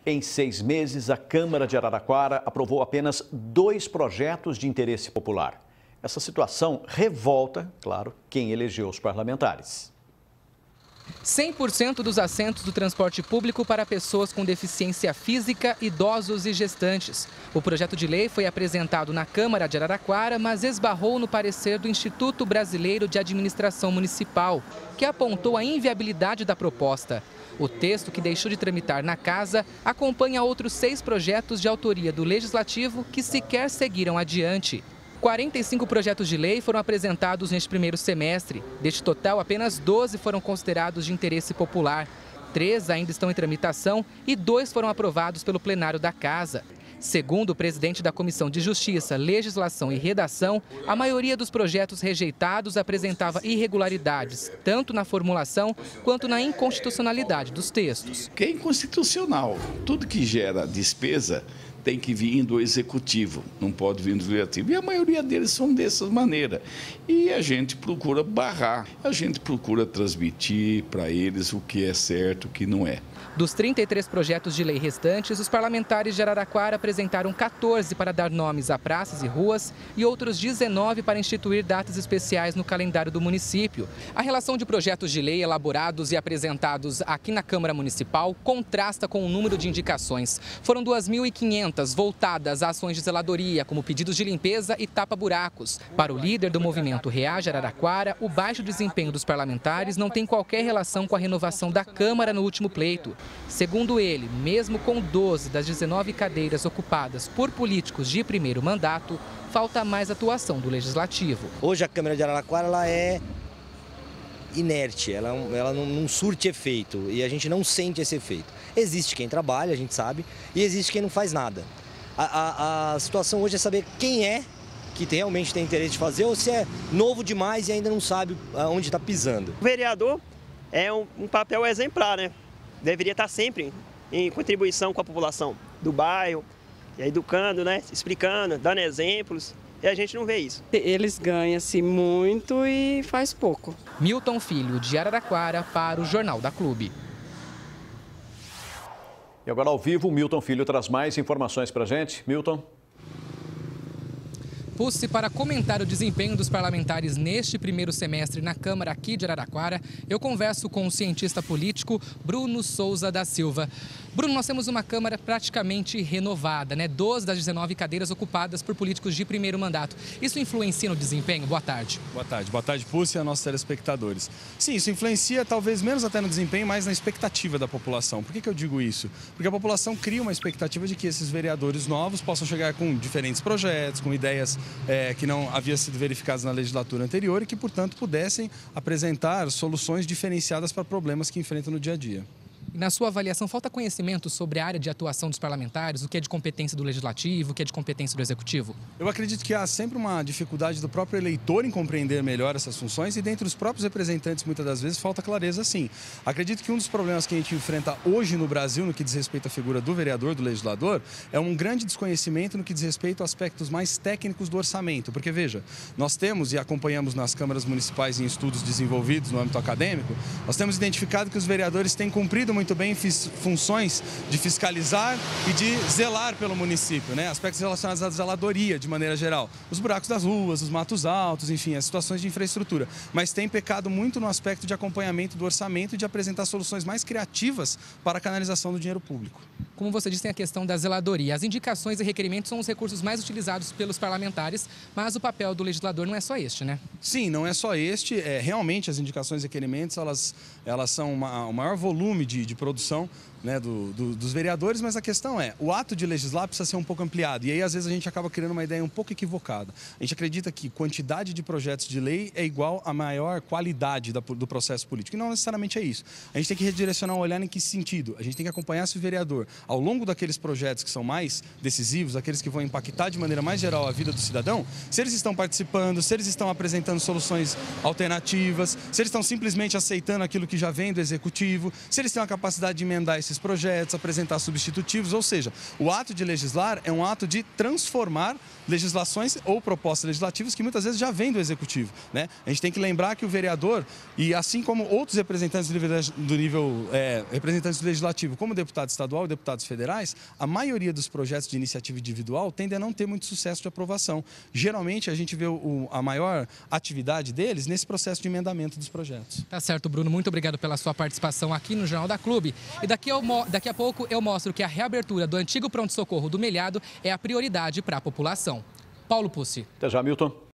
Em 6 meses, a Câmara de Araraquara aprovou apenas 2 projetos de interesse popular. Essa situação revolta, claro, quem elegeu os parlamentares. 100% dos assentos do transporte público para pessoas com deficiência física, idosos e gestantes. O projeto de lei foi apresentado na Câmara de Araraquara, mas esbarrou no parecer do Instituto Brasileiro de Administração Municipal, que apontou a inviabilidade da proposta. O texto, que deixou de tramitar na casa, acompanha outros 6 projetos de autoria do Legislativo que sequer seguiram adiante. 45 projetos de lei foram apresentados neste primeiro semestre. Deste total, apenas 12 foram considerados de interesse popular. 3 ainda estão em tramitação e 2 foram aprovados pelo plenário da Casa. Segundo o presidente da Comissão de Justiça, Legislação e Redação, a maioria dos projetos rejeitados apresentava irregularidades, tanto na formulação quanto na inconstitucionalidade dos textos. Que é inconstitucional. Tudo que gera despesa tem que vir do executivo, não pode vir do legislativo. E a maioria deles são dessa maneira. E a gente procura barrar, a gente procura transmitir para eles o que é certo e o que não é. Dos 33 projetos de lei restantes, os parlamentares de Araraquara apresentaram 14 para dar nomes a praças e ruas e outros 19 para instituir datas especiais no calendário do município. A relação de projetos de lei elaborados e apresentados aqui na Câmara Municipal contrasta com o número de indicações. Foram 2.500 voltadas a ações de zeladoria, como pedidos de limpeza e tapa-buracos. Para o líder do movimento Reage Araraquara, o baixo desempenho dos parlamentares não tem qualquer relação com a renovação da Câmara no último pleito. Segundo ele, mesmo com 12 das 19 cadeiras ocupadas por políticos de primeiro mandato, falta mais atuação do Legislativo. Hoje a Câmara de Araraquara ela é inerte, ela não surte efeito e a gente não sente esse efeito. Existe quem trabalha, a gente sabe, e existe quem não faz nada. A situação hoje é saber quem é que realmente tem interesse de fazer ou se é novo demais e ainda não sabe onde está pisando. O vereador é um papel exemplar, né? Deveria estar sempre em contribuição com a população do bairro, educando, né? Explicando, dando exemplos, e a gente não vê isso. Eles ganham-se muito e faz pouco. Milton Filho, de Araraquara, para o Jornal da Clube. E agora ao vivo, o Milton Filho traz mais informações para a gente. Milton. Pulse para comentar o desempenho dos parlamentares neste primeiro semestre na Câmara aqui de Araraquara, eu converso com o cientista político Bruno Souza da Silva. Bruno, nós temos uma Câmara praticamente renovada, né? 12 das 19 cadeiras ocupadas por políticos de primeiro mandato. Isso influencia no desempenho? Boa tarde. Boa tarde, Pulse e a nossos telespectadores. Sim, isso influencia talvez menos até no desempenho, mas na expectativa da população. Por que eu digo isso? Porque a população cria uma expectativa de que esses vereadores novos possam chegar com diferentes projetos, com ideias que não haviam sido verificadas na legislatura anterior e que, portanto, pudessem apresentar soluções diferenciadas para problemas que enfrentam no dia a dia. Na sua avaliação, falta conhecimento sobre a área de atuação dos parlamentares, o que é de competência do Legislativo, o que é de competência do Executivo? Eu acredito que há sempre uma dificuldade do próprio eleitor em compreender melhor essas funções e dentre os próprios representantes, muitas das vezes, falta clareza sim. Acredito que um dos problemas que a gente enfrenta hoje no Brasil, no que diz respeito à figura do vereador, do legislador, é um grande desconhecimento no que diz respeito a aspectos mais técnicos do orçamento. Porque, veja, nós temos e acompanhamos nas câmaras municipais em estudos desenvolvidos no âmbito acadêmico, nós temos identificado que os vereadores têm cumprido muito bem funções de fiscalizar e de zelar pelo município, né? Aspectos relacionados à zeladoria, de maneira geral. Os buracos das ruas, os matos altos, enfim, as situações de infraestrutura. Mas tem pecado muito no aspecto de acompanhamento do orçamento e de apresentar soluções mais criativas para a canalização do dinheiro público. Como você disse, tem a questão da zeladoria. As indicações e requerimentos são os recursos mais utilizados pelos parlamentares, mas o papel do legislador não é só este, né? Sim, não é só este. Realmente as indicações e requerimentos, elas são o maior volume de produção, né, dos vereadores, mas a questão é, o ato de legislar precisa ser um pouco ampliado, e aí às vezes a gente acaba criando uma ideia um pouco equivocada. A gente acredita que quantidade de projetos de lei é igual a maior qualidade do processo político, e não necessariamente é isso. A gente tem que redirecionar o olhar em que sentido? A gente tem que acompanhar esse vereador ao longo daqueles projetos que são mais decisivos, aqueles que vão impactar de maneira mais geral a vida do cidadão, se eles estão participando, se eles estão apresentando soluções alternativas, se eles estão simplesmente aceitando aquilo que já vem do executivo, se eles têm a capacidade de emendar esses esses projetos, apresentar substitutivos, ou seja, o ato de legislar é um ato de transformar legislações ou propostas legislativas que muitas vezes já vêm do Executivo, né? A gente tem que lembrar que o vereador, e assim como outros representantes representantes do Legislativo, como deputado estadual e deputados federais, a maioria dos projetos de iniciativa individual tendem a não ter muito sucesso de aprovação. Geralmente, a gente vê a maior atividade deles nesse processo de emendamento dos projetos. Tá certo, Bruno. Muito obrigado pela sua participação aqui no Jornal da Clube. E daqui a pouco eu mostro que a reabertura do antigo pronto-socorro do Melhado é a prioridade para a população. Paulo Pucci. Até já, Milton.